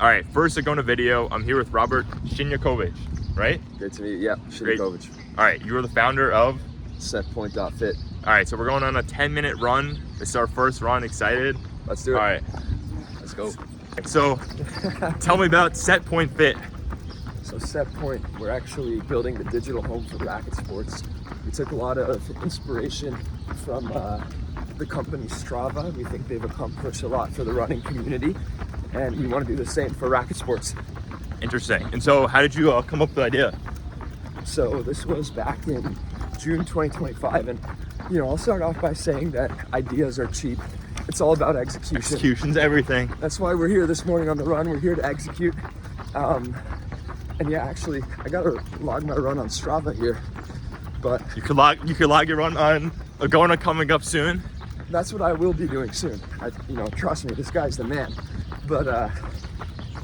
All right, first to go into video, I'm here with Robert Siniakowicz, right? Great to meet you. Yeah, Siniakowicz. All right, you are the founder of SetPoint.Fit. All right, so we're going on a 10-minute run. This is our first run. Excited? Let's do it. All right. Let's go. So tell me about SetPoint.Fit. So SetPoint, we're actually building the digital home for racket sports. We took a lot of inspiration from the company Strava. We think they've accomplished a lot for the running community, and we want to do the same for racket sports. Interesting. And so how did you come up with the idea? So this was back in June 2025, and I'll start off by saying that ideas are cheap. It's all about execution. Execution's everything. That's why we're here this morning on the run. We're here to execute. And yeah, actually, I gotta log my run on Strava here, but you could log your run on a Agona coming up soon. That's what I will be doing soon. Trust me, this guy's the man. But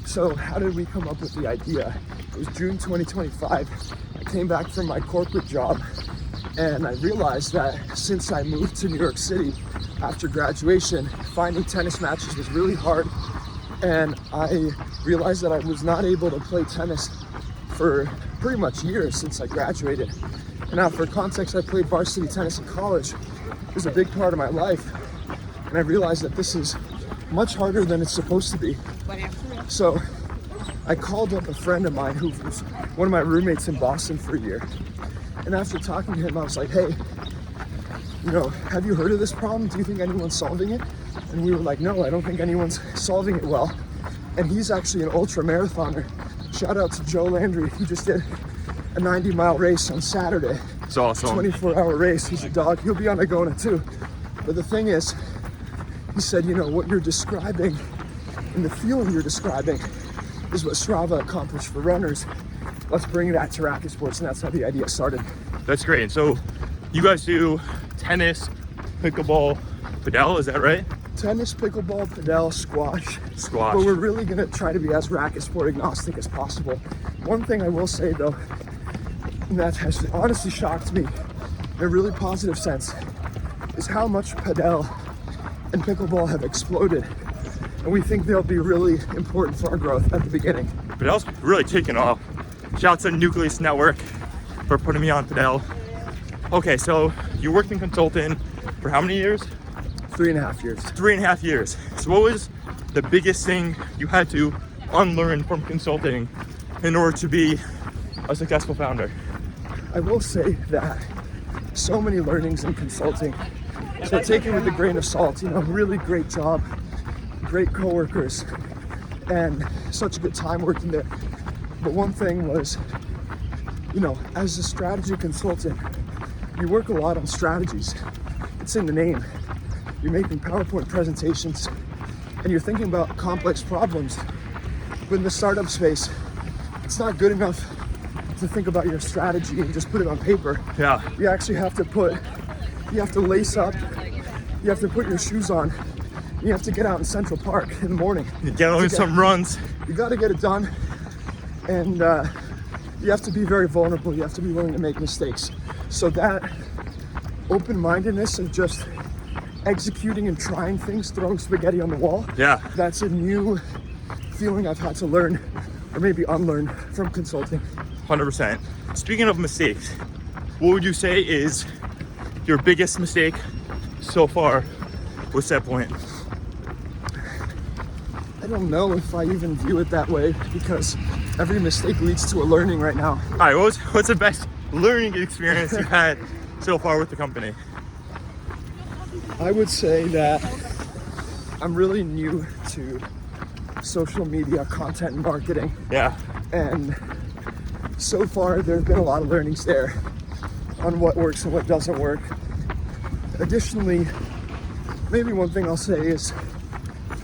so how did we come up with the idea? It was June 2025. I came back from my corporate job, and I realized that since I moved to New York City after graduation, finding tennis matches was really hard. And I realized that I was not able to play tennis for pretty much years since I graduated. And now, for context, I played varsity tennis in college. It was a big part of my life. And I realized that this is much harder than it's supposed to be. So I called up a friend of mine who was one of my roommates in Boston for a year. And after talking to him, I was like, hey, have you heard of this problem? Do you think anyone's solving it? And we were like, no, I don't think anyone's solving it well. And he's actually an ultra marathoner. Shout out to Joe Landry. He just did a 90-mile race on Saturday. It's awesome. 24-hour race. He's a dog. He'll be on Agona too. But the thing is, he said, what you're describing and the feeling you're describing is what Strava accomplished for runners. Let's bring that to racket sports. And that's how the idea started. That's great. And so you guys do tennis, pickleball, padel, is that right? Tennis, pickleball, padel, squash. Squash. But we're really gonna try to be as racket sport agnostic as possible. One thing I will say though, and that has honestly shocked me in a really positive sense, is how much padel and pickleball have exploded. And we think they'll be really important for our growth at the beginning. Padel's really taken off. Shout out to Nucleus Network for putting me on padel. Okay, so you worked in consulting for how many years? 3.5 years. 3.5 years. So what was the biggest thing you had to unlearn from consulting in order to be a successful founder? I will say that so many learnings in consulting. So take it with a grain of salt, really great job, great coworkers, and such a good time working there. But one thing was, as a strategy consultant, you work a lot on strategies. It's in the name. You're making PowerPoint presentations and you're thinking about complex problems. But in the startup space, it's not good enough to think about your strategy and just put it on paper. Yeah. You actually have to lace up, you have to put your shoes on, you have to get out in Central Park in the morning. You get on some runs. You got to get it done. And you have to be very vulnerable. You have to be willing to make mistakes. So that open-mindedness of just executing and trying things, throwing spaghetti on the wall. Yeah. That's a new feeling I've had to learn, or maybe unlearn, from consulting. 100%. Speaking of mistakes, what would you say is your biggest mistake so far with SetPoint? I don't know if I even view it that way, because every mistake leads to a learning right now. All right, what's the best learning experience you've had so far with the company? I would say that I'm really new to social media content and marketing. Yeah. And so far there's been a lot of learnings there on what works and what doesn't work. Additionally, maybe one thing I'll say is,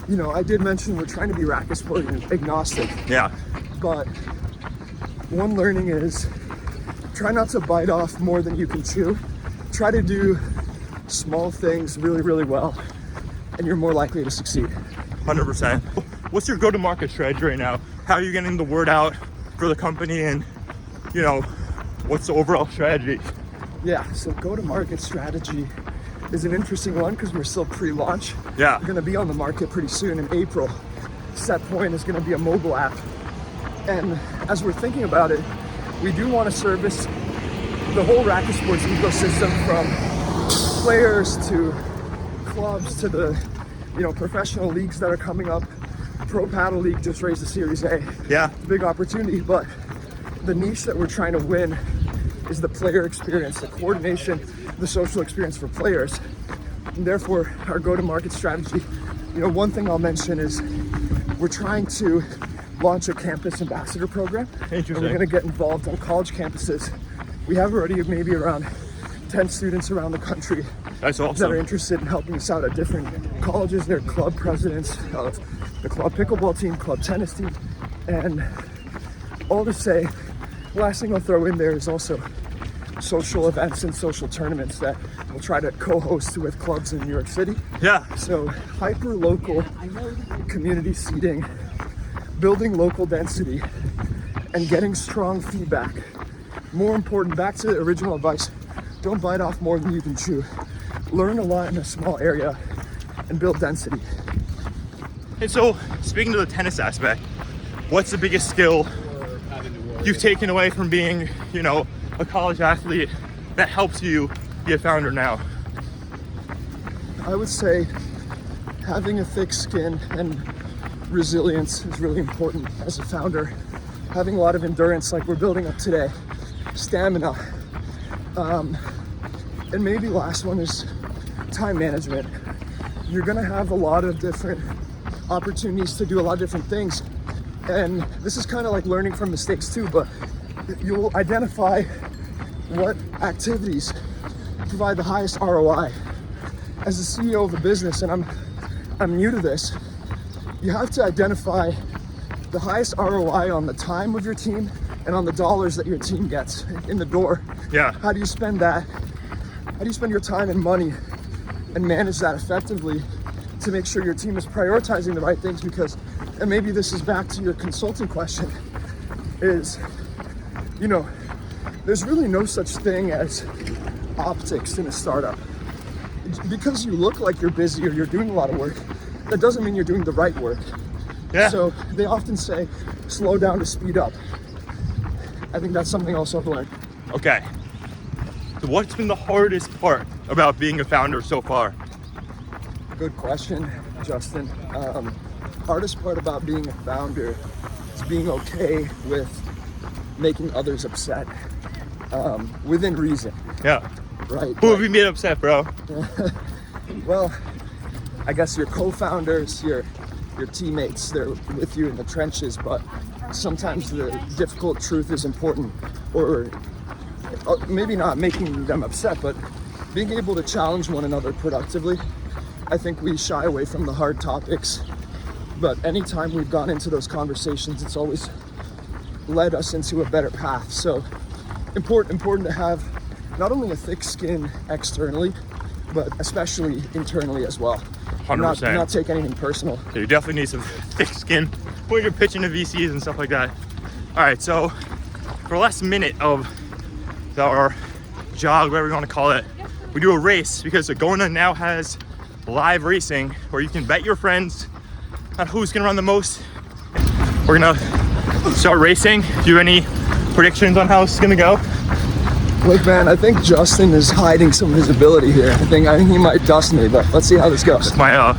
I did mention we're trying to be racket sport agnostic. Yeah. But one learning is try not to bite off more than you can chew. Try to do small things really, really well, and you're more likely to succeed. 100%. What's your go-to-market strategy right now? How are you getting the word out for the company, and what's the overall strategy? Yeah, so go-to-market strategy is an interesting one because we're still pre-launch. Yeah. We're gonna be on the market pretty soon in April. SetPoint is going to be a mobile app. And as we're thinking about it, we do want to service the whole racket sports ecosystem, from players to clubs to the professional leagues that are coming up. Pro Paddle League just raised a Series A. Yeah. Big opportunity, but the niche that we're trying to win is the player experience, the coordination, the social experience for players. And therefore, our go-to-market strategy, one thing I'll mention is we're trying to launch a campus ambassador program. Interesting. And we're going to get involved on college campuses. We have already maybe around 10 students around the country. That's awesome. That are interested in helping us out at different colleges. They're club presidents of the club pickleball team, club tennis team, and all to say, last thing I'll throw in there is also social events and social tournaments that we'll try to co-host with clubs in New York City. Yeah. So hyper-local community seating, building local density, and getting strong feedback. More important, back to the original advice, don't bite off more than you can chew. Learn a lot in a small area and build density. And so, speaking to the tennis aspect, what's the biggest skill you've taken away from being, a college athlete that helps you be a founder now? I would say having a thick skin and resilience is really important as a founder. Having a lot of endurance like we're building up today, stamina, and maybe last one is time management. You're gonna have a lot of different opportunities to do a lot of different things. And this is kind of like learning from mistakes too, but you'll identify what activities provide the highest ROI. As the CEO of a business, and I'm new to this, you have to identify the highest ROI on the time of your team and on the dollars that your team gets in the door. Yeah. How do you spend that? How do you spend your time and money and manage that effectively to make sure your team is prioritizing the right things? Because, and maybe this is back to your consulting question, is, there's really no such thing as optics in a startup. Because you look like you're busy or you're doing a lot of work, that doesn't mean you're doing the right work. Yeah. So they often say, slow down to speed up. I think that's something else I've learned. Okay. So what's been the hardest part about being a founder so far? Good question, Justin. Hardest part about being a founder is being okay with making others upset, within reason. Yeah. Right. Who have you made upset, bro? Well, I guess your co-founders, your teammates, they're with you in the trenches, but sometimes the difficult truth is important, or maybe not making them upset, but being able to challenge one another productively. I think we shy away from the hard topics, but anytime we've gone into those conversations, it's always led us into a better path. So important to have not only a thick skin externally, but especially internally as well. 100%. Not take anything personal. Yeah, you definitely need some thick skin when you're pitching to VCs and stuff like that. All right, so for the last minute of our jog, whatever you want to call it, we do a race because Agona now has live racing where you can bet your friends on who's gonna run the most. We're gonna start racing. Do you have any predictions on how it's gonna go? Look, man, I think Justin is hiding some visibility here. I think he might dust me, but let's see how this goes. My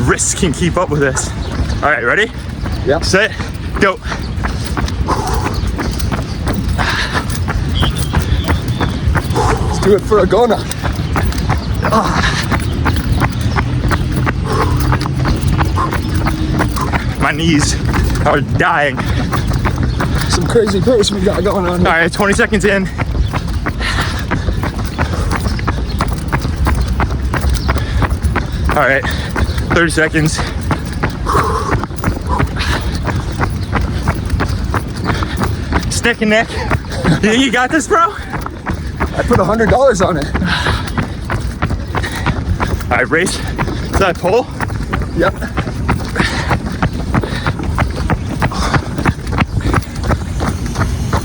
wrist can keep up with this. All right, ready? Yep. Set, go. Let's do it for Agona. My knees are dying. Some crazy pace we got going on here. All right, 20 seconds in. All right, 30 seconds. Neck and neck. You think you got this, bro? I put $100 on it. All right, race to that pole. Yep.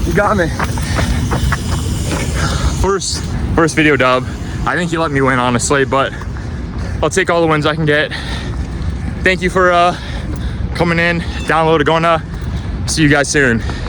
You got me. First video dub. I think you let me win, honestly, but I'll take all the wins I can get. Thank you for coming in, download Agona. See you guys soon.